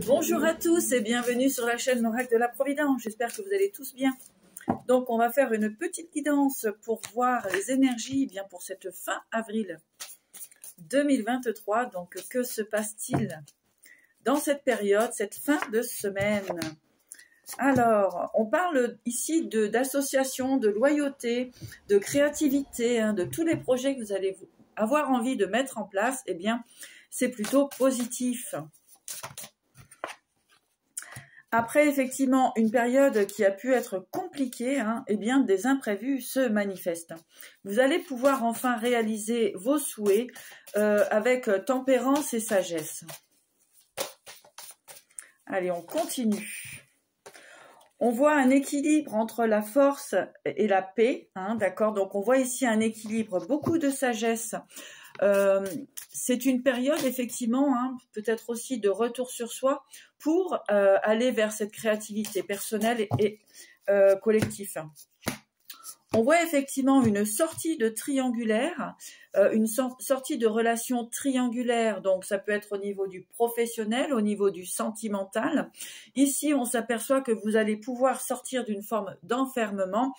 Bonjour à tous et bienvenue sur la chaîne L'Oracle de la Providence. J'espère que vous allez tous bien. Donc, on va faire une petite guidance pour voir les énergies pour cette fin avril 2023. Donc, que se passe-t-il dans cette période, cette fin de semaine? Alors, on parle ici d'association, de loyauté, de créativité, de tous les projets que vous allez avoir envie de mettre en place. Eh bien, c'est plutôt positif. Après, effectivement, une période qui a pu être compliquée, eh bien, des imprévus se manifestent. Vous allez pouvoir enfin réaliser vos souhaits avec tempérance et sagesse. Allez, on continue. On voit un équilibre entre la force et la paix, d'accord? Donc, on voit ici un équilibre, beaucoup de sagesse. C'est une période, effectivement, peut-être aussi de retour sur soi pour aller vers cette créativité personnelle et collective. On voit effectivement une sortie de triangulaire, une sortie de relation triangulaire, donc ça peut être au niveau du professionnel, au niveau du sentimental. Ici, on s'aperçoit que vous allez pouvoir sortir d'une forme d'enfermement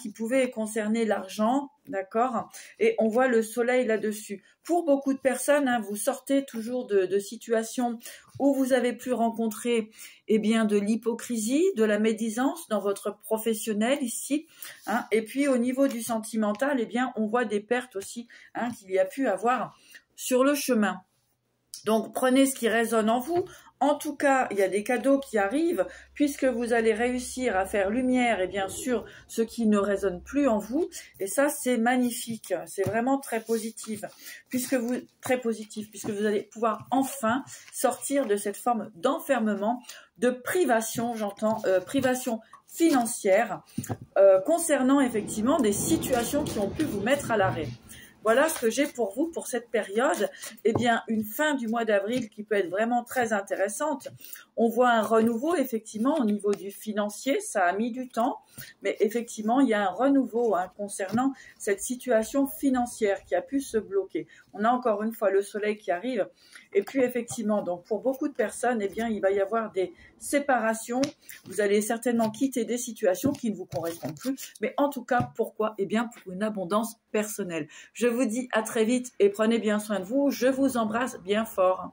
qui pouvait concerner l'argent, d'accord? Et on voit le soleil là-dessus. Pour beaucoup de personnes, vous sortez toujours de situations où vous avez pu rencontrer de l'hypocrisie, de la médisance dans votre professionnel ici. Et puis au niveau du sentimental, on voit des pertes aussi qu'il y a pu avoir sur le chemin. Donc prenez ce qui résonne en vous. En tout cas, il y a des cadeaux qui arrivent puisque vous allez réussir à faire lumière et bien sûr ce qui ne résonne plus en vous. Et ça, c'est magnifique. C'est vraiment très positif puisque vous allez pouvoir enfin sortir de cette forme d'enfermement, de privation, j'entends, privation financière concernant effectivement des situations qui ont pu vous mettre à l'arrêt. Voilà ce que j'ai pour vous pour cette période. Une fin du mois d'avril qui peut être vraiment très intéressante. On voit un renouveau, effectivement, au niveau du financier. Ça a mis du temps, mais effectivement, il y a un renouveau concernant cette situation financière qui a pu se bloquer. On a encore une fois le soleil qui arrive. Et puis, effectivement, donc pour beaucoup de personnes, il va y avoir des séparations. Vous allez certainement quitter des situations qui ne vous correspondent plus. Mais en tout cas, pourquoi? Pour une abondance personnelle. Je vous dis à très vite et prenez bien soin de vous. Je vous embrasse bien fort.